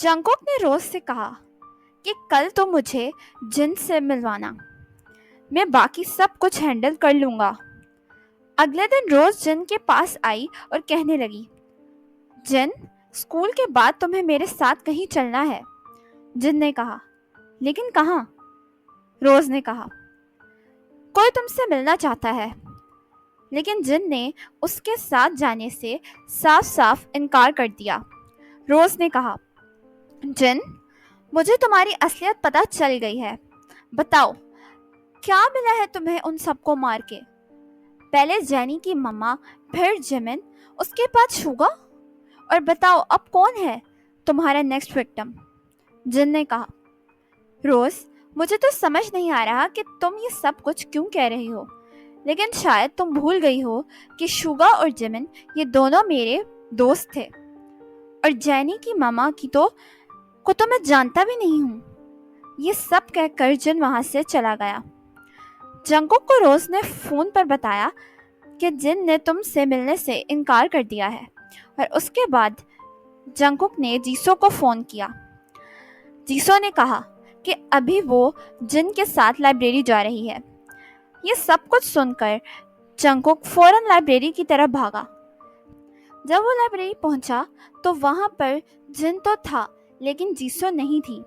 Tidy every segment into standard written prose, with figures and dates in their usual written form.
Jungkook ने रोज से कहा कि कल तो मुझे जिन से मिलवाना, मैं बाकी सब कुछ हैंडल कर लूंगा। अगले दिन रोज जिन के पास आई और कहने लगी, जिन, स्कूल के बाद तुम्हें मेरे साथ कहीं चलना है। जिन ने कहा, लेकिन कहाँ? रोज ने कहा, कोई तुमसे मिलना चाहता है। लेकिन जिन ने उसके साथ जाने से साफ साफ इनकार कर दिया। रोज ने कहा, जिन, मुझे तुम्हारी असलियत पता चल गई है। बताओ, क्या मिला है तुम्हें उन सबको मार के? पहले जैनी की मम्मा, फिर जिमिन, उसके बाद शुगा, और बताओ अब कौन है तुम्हारा नेक्स्ट विक्टिम? जिन ने कहा, रोज, मुझे तो समझ नहीं आ रहा कि तुम ये सब कुछ क्यों कह रही हो, लेकिन शायद तुम भूल गई हो कि शुगा और जिमिन ये दोनों मेरे दोस्त थे, और जैनी की मम्मा की तो मैं जानता भी नहीं हूँ। ये सब कहकर जिन वहां से चला गया। जंगकुक को रोज ने फोन पर बताया कि जिन ने तुमसे मिलने से इनकार कर दिया है, और उसके बाद जंगकुक ने जीसो को फोन किया। जीसो ने कहा कि अभी वो जिन के साथ लाइब्रेरी जा रही है। ये सब कुछ सुनकर जंगकुक फौरन लाइब्रेरी की तरफ भागा। जब वो लाइब्रेरी पहुंचा तो वहां पर जिन तो था, लेकिन जीसो नहीं थी।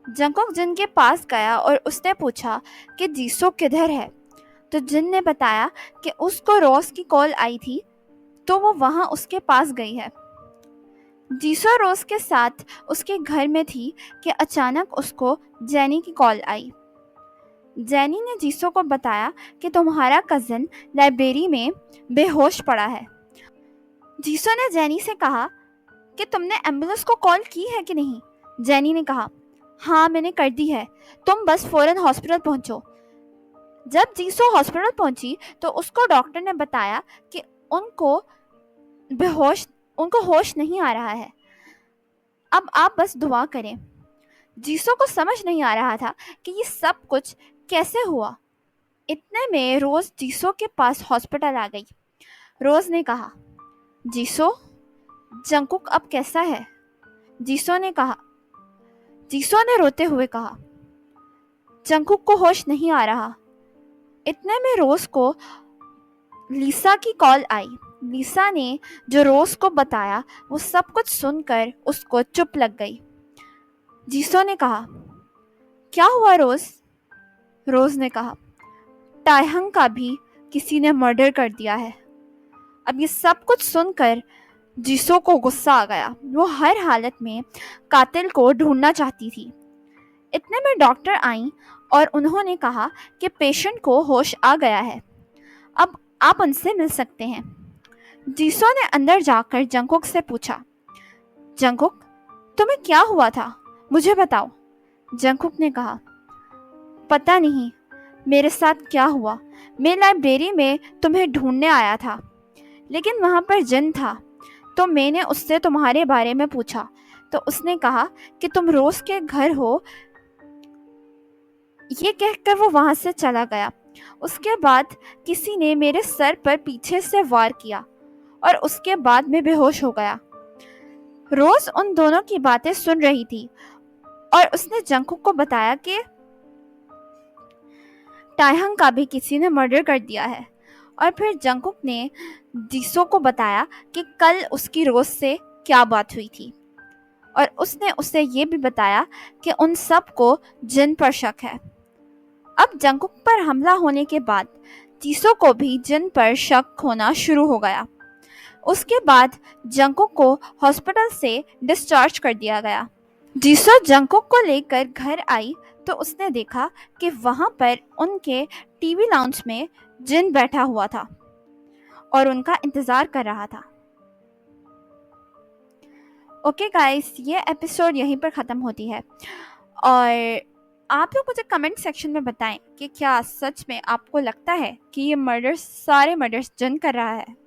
जंगकुक जिन के पास गया और उसने पूछा कि जीसो किधर है। तो जिन ने बताया कि उसको रोज की कॉल आई थी, तो वो वहां उसके पास गई है। जीसो रोज के साथ उसके घर में थी कि अचानक उसको जैनी की कॉल आई। जैनी ने जीसो को बताया कि तुम्हारा कजिन लाइब्रेरी में बेहोश पड़ा है। जीसो ने जैनी से कहा कि तुमने एम्बुलेंस को कॉल की है कि नहीं। जैनी ने कहा, हाँ मैंने कर दी है, तुम बस फौरन हॉस्पिटल पहुंचो। जब जीसो हॉस्पिटल पहुंची तो उसको डॉक्टर ने बताया कि उनको होश नहीं आ रहा है। अब आप बस दुआ करें। जीसो को समझ नहीं आ रहा था कि ये सब कुछ कैसे हुआ। इतने में रोज जीसो के पास हॉस्पिटल आ गई। रोज ने कहा, जीसो, जंगकुक अब कैसा है? जीसो ने रोते हुए कहा, जंगकुक को होश नहीं आ रहा। इतने में रोज को लिसा की कॉल आई। लिसा ने जो रोज को बताया वो सब कुछ सुनकर उसको चुप लग गई। जीसो ने कहा, क्या हुआ रोज? रोज ने कहा, टाइहंग का भी किसी ने मर्डर कर दिया है। अब ये सब कुछ सुनकर जीसो को गुस्सा आ गया। वो हर हालत में कातिल को ढूंढना चाहती थी। इतने में डॉक्टर आई और उन्होंने कहा कि पेशेंट को होश आ गया है, अब आप उनसे मिल सकते हैं। जीसो ने अंदर जाकर जंगकुक से पूछा, जंगकुक, तुम्हें क्या हुआ था, मुझे बताओ। जंगकुक ने कहा, पता नहीं मेरे साथ क्या हुआ। मैं लाइब्रेरी में तुम्हें ढूंढने आया था, लेकिन वहां पर जिन था, तो मैंने उससे तुम्हारे बारे में पूछा तो उसने कहा कि तुम रोज के घर हो। ये कहकर वो वहां से चला गया। उसके बाद किसी ने मेरे सर पर पीछे से वार किया और उसके बाद मैं बेहोश हो गया। रोज उन दोनों की बातें सुन रही थी और उसने जंगकुक को बताया कि टाइहंग का भी किसी ने मर्डर कर दिया है। और फिर जंगकुक ने जीसो को बताया कि कल उसकी रोज से क्या बात हुई थी, और उसने उसे ये भी बताया कि उन सब को जिन पर शक है। अब जंगकुक पर हमला होने के बाद जीसो को भी जिन पर शक होना शुरू हो गया। उसके बाद जंगकुक को हॉस्पिटल से डिस्चार्ज कर दिया गया। जीसो जंगकुक को लेकर घर आई तो उसने देखा कि वहां पर उनके टीवी लाउंज में जिन बैठा हुआ था और उनका इंतजार कर रहा था। ओके गाइस, ये एपिसोड यहीं पर ख़त्म होती है, और आप लोग मुझे कमेंट सेक्शन में बताएं कि क्या सच में आपको लगता है कि ये सारे मर्डर्स जिन कर रहा है।